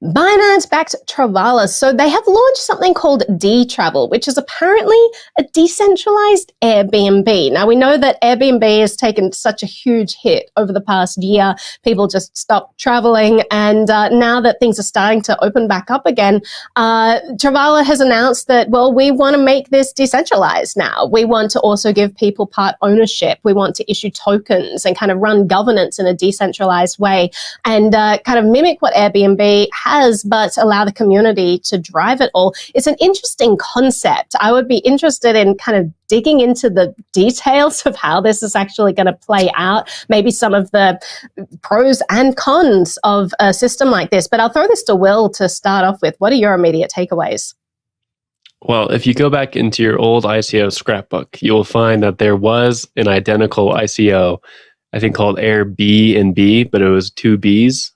Binance-backed Travala. So they have launched something called Dtravel, which is apparently a decentralized Airbnb. Now, we know that Airbnb has taken such a huge hit over the past year. People just stopped traveling. And now that things are starting to open back up again, Travala has announced that, well, we want to make this decentralized now. We want to also give people part ownership. We want to issue tokens and kind of run governance in a decentralized way and kind of mimic what Airbnb has, but allow the community to drive it all. It's an interesting concept. I would be interested in kind of digging into the details of how this is actually going to play out, maybe some of the pros and cons of a system like this. But I'll throw this to Will to start off with. What are your immediate takeaways? Well, if you go back into your old ICO scrapbook, you'll find that there was an identical ICO, I think called Airbnb, but it was two Bs.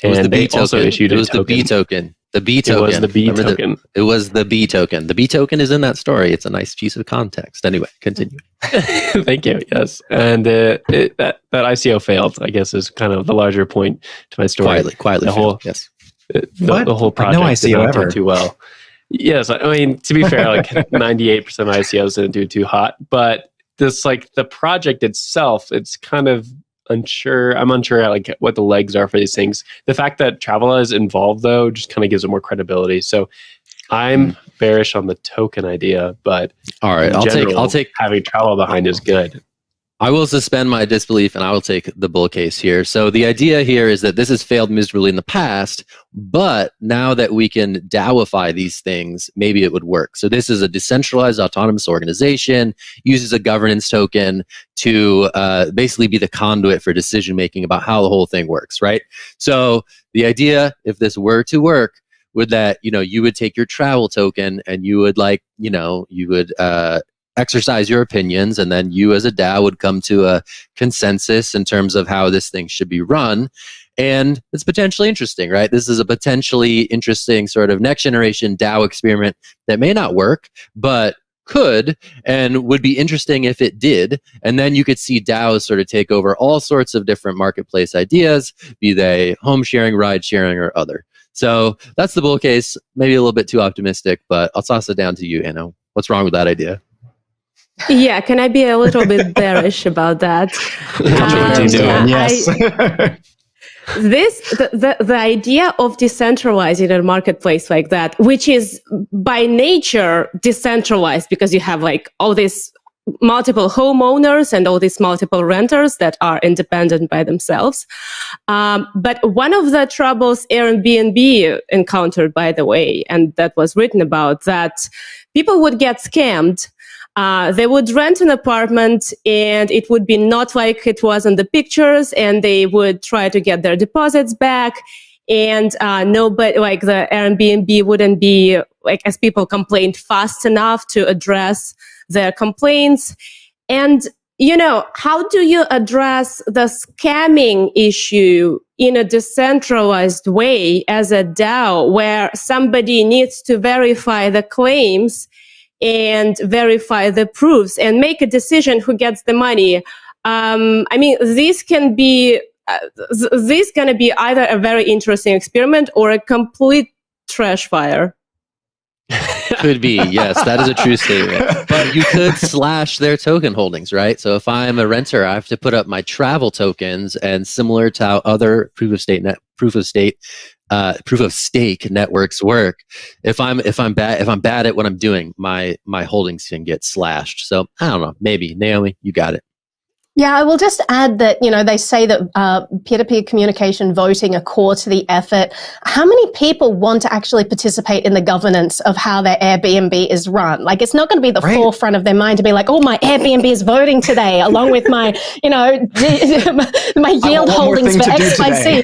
It was and the B they token. also issued it was a token. the B token. The B token. It was the B token. It was the B token. The B token is in that story. It's a nice piece of context. Anyway, continue. Thank you. Yes, and that ICO failed, I guess, is kind of the larger point to my story. Quietly. The whole, yes. The whole project no ICO did not ever. do too well. Yes, I mean, to be fair, like 98% of ICOs didn't do too hot, but this, like the project itself, it's kind of unsure. I'm unsure like what the legs are for these things. The fact that Travala is involved, though, just kind of gives it more credibility. So I'm bearish on the token idea, but all right, I'll take having Travala behind is good. I will suspend my disbelief and I will take the bull case here. So the idea here is that this has failed miserably in the past, but now that we can DAOify these things, maybe it would work. So this is a decentralized autonomous organization, uses a governance token to basically be the conduit for decision making about how the whole thing works, right? So the idea, if this were to work, would that, you would take your travel token and you would exercise your opinions, and then you as a DAO would come to a consensus in terms of how this thing should be run. And it's potentially interesting, right? This is a potentially interesting sort of next generation DAO experiment that may not work, but could and would be interesting if it did. And then you could see DAOs sort of take over all sorts of different marketplace ideas, be they home sharing, ride sharing, or other. So that's the bull case. Maybe a little bit too optimistic, but I'll toss it down to you, Anna. What's wrong with that idea? Yeah, can I be a little bit bearish about that? Yes. The idea of decentralizing a marketplace like that, which is by nature decentralized because you have like all these multiple homeowners and all these multiple renters that are independent by themselves. But one of the troubles Airbnb encountered, by the way, and that was written about, that people would get scammed. They would rent an apartment and it would be not like it was in the pictures, and they would try to get their deposits back. And nobody, like the Airbnb wouldn't be, like, as people complained, fast enough to address their complaints. And, how do you address the scamming issue in a decentralized way as a DAO, where somebody needs to verify the claims and verify the proofs and make a decision who gets the money? This can be this going to be either a very interesting experiment or a complete trash fire. Could be, yes, that is a true statement. But you could slash their token holdings, right? So if I'm a renter, I have to put up my travel tokens, and similar to how other proof of stake networks work, if I'm bad at what I'm doing, my holdings can get slashed. So I don't know, maybe. Naomi, you got it. Yeah, I will just add that, they say that peer-to-peer communication, voting are core to the effort. How many people want to actually participate in the governance of how their Airbnb is run? Like, it's not going to be the forefront of their mind to be like, oh, my Airbnb is voting today, along with my, my yield holdings for X, Y, Z.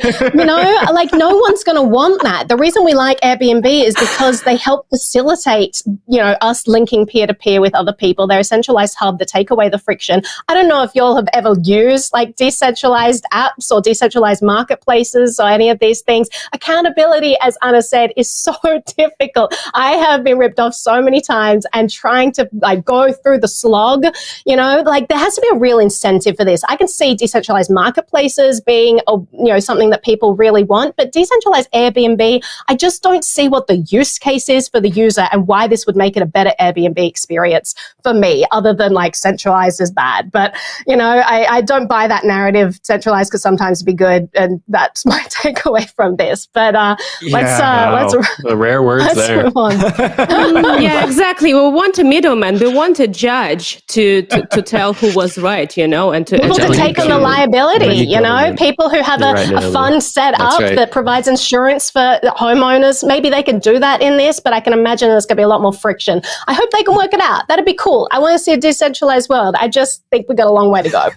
Like, no one's going to want that. The reason we like Airbnb is because they help facilitate, us linking peer-to-peer with other people. They're a centralized hub that take away the friction. I don't know if you all have ever used like decentralized apps or decentralized marketplaces or any of these things. Accountability, as Anna said, is so difficult. I have been ripped off so many times, and trying to like go through the slog, you know, like there has to be a real incentive for this. I can see decentralized marketplaces being something that people really want, but decentralized Airbnb, I just don't see what the use case is for the user and why this would make it a better Airbnb experience for me, other than like centralized is bad. But, you know, I don't buy that narrative. Centralized could sometimes be good, and that's my takeaway from this. But let's the rare words there. Move on. Yeah, exactly. We want a middleman. We want a judge to tell who was right, you know, and people to take on the liability, you know, people who have a fund set up that provides insurance for homeowners. Maybe they can do that in this, but I can imagine there's going to be a lot more friction. I hope they can work it out. That'd be cool. I want to see a decentralized world. I just think we got a long way to go.